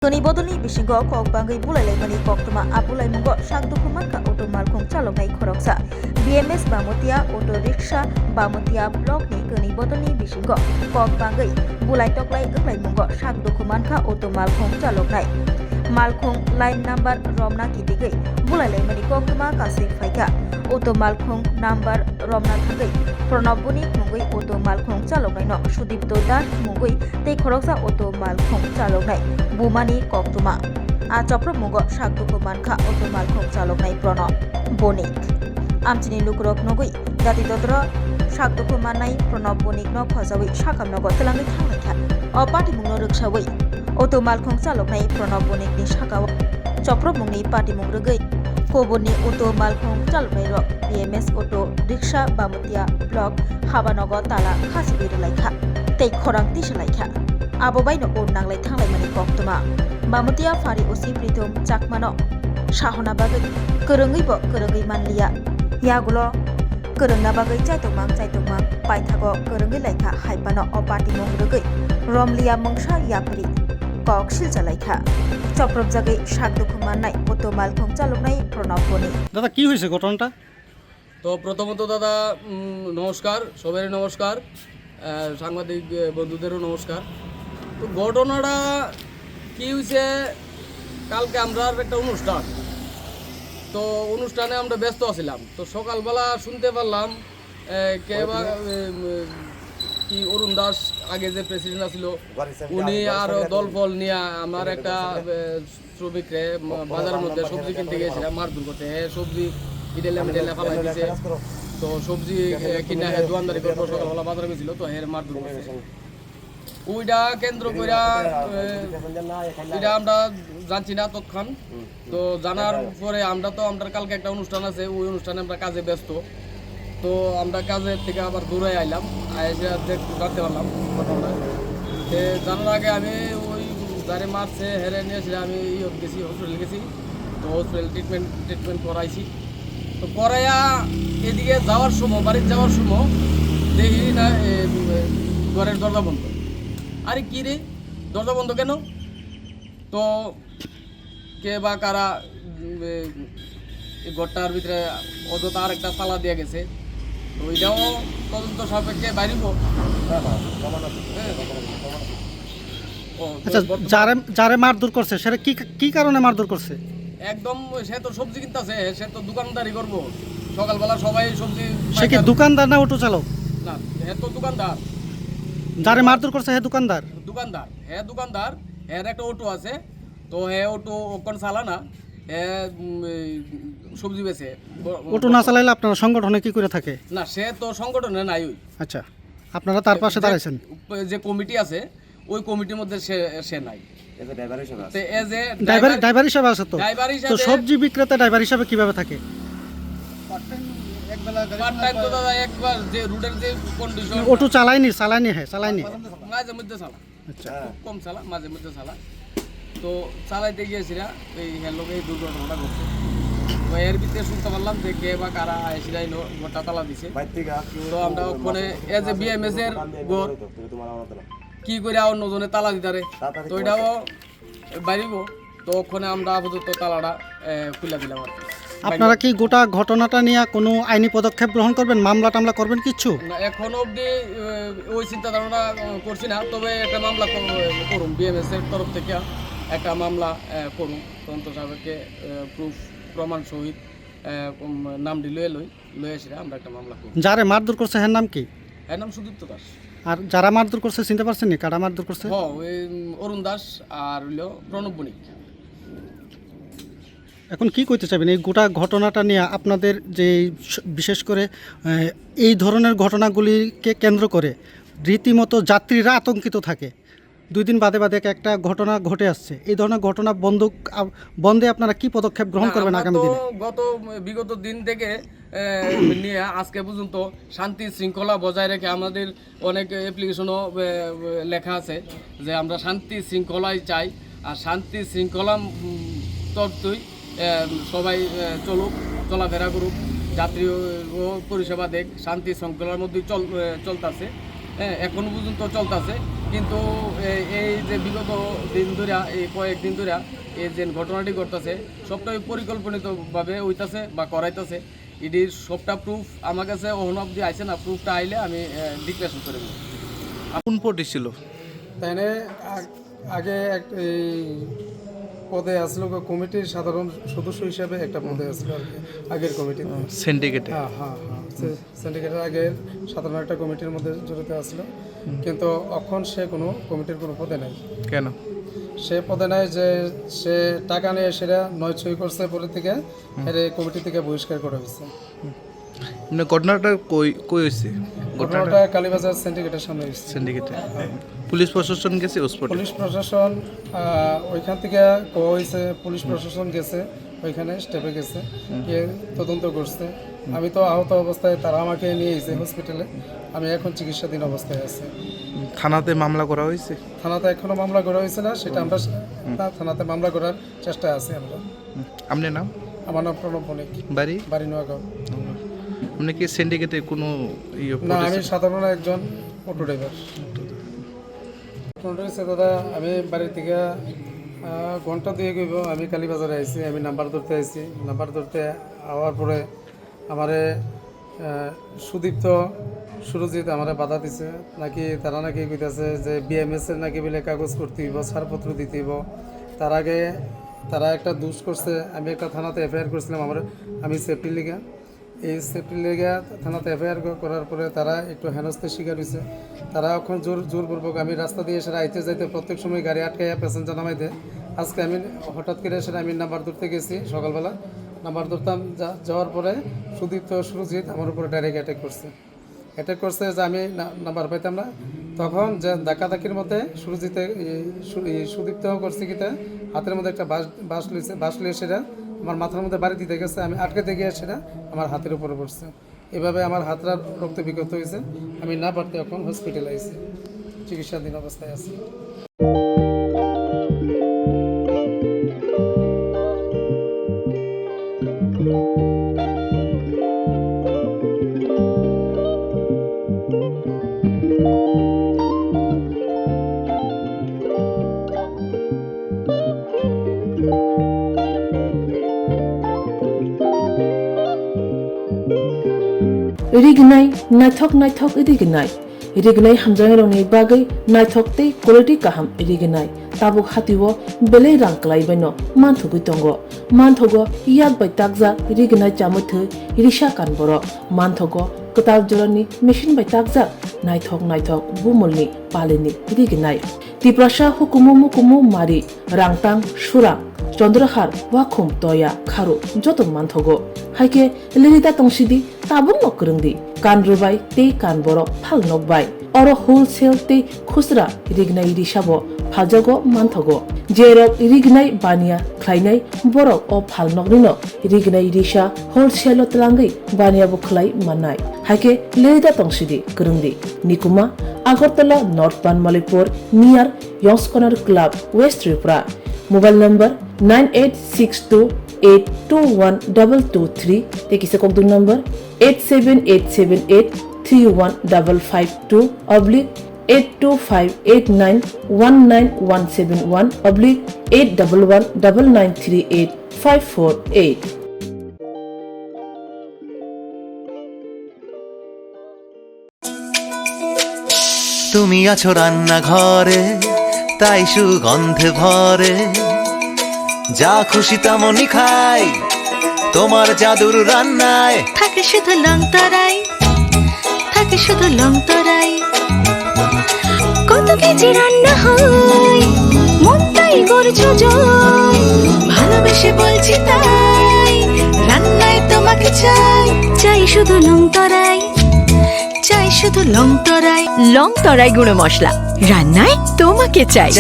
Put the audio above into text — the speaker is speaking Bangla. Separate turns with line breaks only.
Kani bodoni bisingo kok bangai bulai mani kok tuma apulai mungo sakdu kumanka auto malkong calokai khoroksa BMS Bamutia auto rickshaw Bamutia block ni kani bodoni bisingo kok bangai bulai toklai uklai mungo sakdu kumanka auto malkong calokai malkong line number romna kitigai bulai mani kok tuma kasik faika auto malkong number romna thagai pranabuni mungoi auto malkong calokai no Sudipto Das mungoi tei khoroksa auto malkong calokai Bumani Koktuma Achopro Mugo Sakduku Manka Otomal Kong Chaloknai Pranab Bonik Amchini Lukrok Nogui Dati Dodro Sakduku Manai Pranab Bonik no Khojawi Sakam Nogo Telangi Thangakha Opati Mungno Ruksawi Otomal Kong Chaloknai Pranab Bonik ni Sakaw Chopro Mungni Pati Mungrugui Koboni Otomal Kong Chaloknai Rok BMS Auto Rickshaw Bamutia Block Habanogo Tala Khasibir Laikha Tei Khorang Tisalaikha Abobai no Naglai Thanglai mani Koktuma Bamutia Fari Osi Pritom Chakmano Shahona Bagai Kurungi Bo Kurungi Manlia Yagulo Kurungna Bagai Chaitomang Paithago Kurungi Laika Haipano Opati Mongrugi Romlia Mongsha Yapri Kok Silja Laika Choprop Jagai Sakdukumanai Otomal Kong Chaloknai Pranab Bonik
দাদা কি হয়েছে ঘটনাটা?
তো প্রথমত দাদা নমস্কার, সবাই নমস্কার, সাংবাদিক বন্ধুদেরও নমস্কার। তো ঘটনাটা কি হয়েছে, কালকে আমরা একটা অনুষ্ঠান, তো অনুষ্ঠানে আমরা ব্যস্ত আছিলাম। তো সকালবেলা শুনতে পারলাম কি অরুণ দাস আগে যে প্রেসিডেন্ট ছিল উনি আর দল ফল নিয়ে আমার একটা শ্রমিকরে বাজারের মধ্যে সবজি কিনতে গিয়েছিলাম মারধর করতে। সবজি ইডেলে মিডেলে ফালাই দিছে। তো সবজি কিনা দোকানদারি করবো, সকালবেলা বাজারে গেছিল, তো হের মারধর করছে। ওইটা কেন্দ্র করে ওইটা আমরা জানছি না তৎক্ষণ। তো জানার পরে আমরা কালকে একটা অনুষ্ঠান আছে, ওই অনুষ্ঠানে আমরা কাজে ব্যস্ত। তো আমরা কাজের থেকে আবার দূরে আইলাম, এসে জানতে পারলাম ঘটনাটা। জানার আগে আমি ওই যারে মারছে হেরে নিয়েছি আমি গেছি, হসপিটাল গেছি। তো হসপিটাল ট্রিটমেন্ট করাইছি। তো করাইয়া এদিকে যাওয়ার সময়, বাড়ির যাওয়ার সময় দেখি না ঘরের দরজা বন্ধ। আরে কী রে, দরজা বন্ধ কেন? তো কে বা কারা এই ঘরটার ভিতরে অযথা আর একটা তালা দিয়ে গেছে। তো ওইটাও তদন্ত সাপেক্ষে বাইরিব।
আচ্ছা, যারে মারধর করছে সেটা কি কারণে মারধর করছে?
একদম সে তো সবজি কিনতেছে, সে তো দোকানদারি করবো। সকালবেলা সবাই সবজি।
সে কি দোকানদার না অটো চালক?
না, হে তো দোকানদার।
যারে মারধর করছে হে দোকানদার?
দোকানদার। এর একটা অটো আছে, তো হে অটো কোন চালা না, হে সবজি বেচে।
অটো না চালাইলে আপনারা সংগঠনে কি করে থাকে?
না, সে তো সংগঠনে নাই। ওই
আচ্ছা, আপনারা তার পাশে দাঁড়াইছেন?
যে কমিটি আছে ওই কমিটির মধ্যে সে নাই।
ড্রাইভার হিসাবে আছে। তো সবজি বিক্রেতা ড্রাইভার হিসাবে কিভাবে থাকে? অটো চালায়নি হ্যাঁ চালায়নি,
মাঝে মধ্যে চালা। আচ্ছা, কম চালা, মাঝে মধ্যে চালা। তো চালাইতে গিয়েছিলা এই লোক এই দুর্ঘটনাটা ঘটছে। তো এর ভিতরে শুনতে পারলাম যে কে বা কারা এসিরাই ঘরটা তালা দিছে। তো আমরা ওখানে এজ এ BMS এর ঘর কি করে অন্যজনে তালা দিতারে, তো এটাও বাইরিব। তো ওখানে আমরা আপাতত তালাটা খুলে দিলাম আর কি।
আপনারা কি গোটা ঘটনাটা নিয়ে কোনো আইনি পদক্ষেপ গ্রহণ করবেন, মামলা টামলা করবেন কিচ্ছু?
না, এখন অবধি ওই চিন্তা ধারণা করছি না। তবে একটা মামলা করুন, BMS এর তরফ থেকে একটা মামলা করুন, তদন্ত সাপেক্ষে প্রমাণ সহিত নামটি লয়ে এসে আমরা একটা মামলা করব।
যারে মারধর করছে হ্যাঁ নাম কি?
এর নাম সুদীপ্ত দাস।
আর যারা মারধর করছে চিনতে পারছেন নি কারা মারধর করছে?
ওই অরুণ দাস আর হইল প্রণব বণিক।
এখন কি করতে চাইবেন এই গোটা ঘটনাটা নিয়ে? আপনাদের যে বিশেষ করে এই ধরনের ঘটনাগুলিকে কেন্দ্র করে রীতিমতো যাত্রীরা আতঙ্কিত থাকে। 2 দিন বাদে একটা ঘটনা ঘটে আসছে। এই ধরনের ঘটনা বন্ধে আপনারা কি পদক্ষেপ গ্রহণ করবেন আগামী দিনে?
বিগত দিন থেকে নিয়ে আজকে পর্যন্ত শান্তি শৃঙ্খলা বজায় রেখে আমাদের অনেক অ্যাপ্লিকেশনও লেখা আছে যে আমরা শান্তি শৃঙ্খলাই চাই। আর শান্তি শৃঙ্খলা তত্ত্বই সবাই চলাফেরা করুক, যাত্রী পরিষেবা দেখ, শান্তি শৃঙ্খলার মধ্যেই চলতেছে। এখনো পর্যন্ত চলতেছে। কিন্তু এই যে বিগত দিন ধরে এই কয়েকদিন ধরে এই যে ঘটনাটি ঘটতেছে সবটাই পরিকল্পনিতভাবে হইতাছে বা করাইতেছে। এটির সবটা প্রুফ আমার কাছে অহন অব্দি আইসে না, প্রুফটা আইলে আমি ডিক্লারেশন করে দেবো।
কোন পদে ছিল?
তাইনে আগে এই পদে আসলো কমিটির সাধারণ সদস্য হিসাবে একটা পদে আসলো আর কি, আগের কমিটিতে।
সিন্ডিকেটে?
হ্যাঁ হ্যাঁ হ্যাঁ, সিন্ডিকেটের আগের সাধারণ একটা কমিটির মধ্যে জড়িত আসলো, কিন্তু এখন সে কোনো কমিটির কোনো পদে নাই।
কেন?
সে পদে নাই যে সে টাকা নিয়ে সেটা নয় ছয় করছে, পরে থেকে এর কমিটি থেকে বহিষ্কার করা হয়েছে।
মানে ঘটনাটা কই হয়েছে?
ঘটনাটা কালীবাজার সিন্ডিকেটের সামনে হয়েছে।
সিন্ডিকেটে পুলিশ প্রশাসন গেছে?
পুলিশ প্রশাসন ওইখান থেকে হয়েছে, পুলিশ প্রশাসন গেছে ওইখানে, স্টেপে গেছে, গিয়ে তদন্ত করছে। আমি তো আহত অবস্থায়, তারা আমাকে নিয়ে এসেছে হসপিটালে, আমি এখন চিকিৎসাধীন অবস্থায় আছি।
থানাতে মামলা করা হয়েছে?
থানাতে এখনো মামলা করা হয়েছে না, সেটা আমরা থানাতে মামলা করার চেষ্টায় আছি আমরা।
আপনার নাম?
আমার নাম প্রণব বণিক,
বাড়ি
নোয়াগাঁও।
আপনি কি সিন্ডিকেটে কোনো
না, আমি সাধারণ একজন অটো ড্রাইভার। ফোনটা হচ্ছে দাদা, আমি বাড়ির থেকে ঘন্টা দিয়ে গইব, আমি কালীবাজারে আইছি, আমি নাম্বার ধরতে আইছি। নাম্বার ধরতে আওয়ার পরে আমারে সুদীপ্ত সুরজিৎ আমারে বাধা দিছে, নাকি তারা নাকি কইতাছে যে BMS এর নাকি বলে কাগজ করতে হইব, ছাড়পত্র দিতে হইব। তার আগে তারা একটা দুষ করছে, আমি একটা থানাতে FIR করছিলাম আমি সেফটির লিগা। এই সেফটির লিগা থানাতে FIR করার পরে তারা একটু হেনস্থার শিকার হয়েছে। তারা এখন জোরপূর্বক, আমি রাস্তা দিয়ে সেটা আইতে যাইতে প্রত্যেক সময় গাড়ি আটকাইয়া প্যাসেঞ্জার নামাইতে। আজকে আমি হঠাৎ করে সেটা আমি নাম্বার ধরতে গেছি সকালবেলা, নাম্বার ধরতাম, যাওয়ার পরে সুদীপ্ত সুরজিৎ আমার উপরে ডাইরেক্ট অ্যাটাক করছে যে আমি নাম্বার পাইতাম না। তখন যে ধাক্কাধাক্কির মধ্যে সুদীপ্ত করছে কিটা, হাতের মধ্যে একটা বাঁশ লিয়ে সেটা আমার মাথার মধ্যে বাড়ি দিতে গেছে, আমি আটকাতে গিয়ে সেটা আমার হাতের উপরে পড়ছে। এভাবে আমার হাতটা রক্ত বিক্ষত হয়েছে, আমি না পারতে এখন হসপিটালে আইছি, চিকিৎসাধীন অবস্থায় আছি।
Rignai, naithok rignai hamjang rongni bagai naithok tei quality kaham rignai tabuk hatiwo belai rang klai baino manthugui tongo manthogo yak bai takja rignai chamuthu risha kanboro manthogo ketal jorani machine bai takja naithok bumulni palini rignai tiprasha hukumu mari rangtang surang চন্দ্রহার ওয়াখুম তয়া খারো যত মানথগো হাইকে লিলিতা তংসিদি তাবুং নকরংদি কান রুবাই তে কান বড় ফাল নকবাই অর হোলসেল তে খুচরা রিগনাই রিসাবো ফালজাগো মানথগো যেরক রিগনাই বানিয়া খ্লাইনাই বড় ও ফাল নকনিনো রিগনাই রিসা হোলসেল তলাঙ্গি বানিয়া বুখলাই মাননাই হাইকে লিলিতা তংসিদি করংদি নিকুমা আগরতলা নর্থ বানমালিপুর নিয়ার ইয়ংসকনার club west Tripura mobile number 9862821223 tekisa kokdung number 87878315552 /825891971 /8119938
তুমি আছো রান্না ঘরে, তাই সুগন্ধে ভরে, যা খুশি তেমনই খাই তোমার জাদুর রান্নায়।
থাকে শুধু লং তরাই, কত কেজি রান্না হয় মন তাই করছো জয়, ভালোবেসে বলছি তাই রান্নায় তোমাকে চাই শুধু লং তরাই গুঁড়ো মশলা, রান্নায় তোমাকে চাই।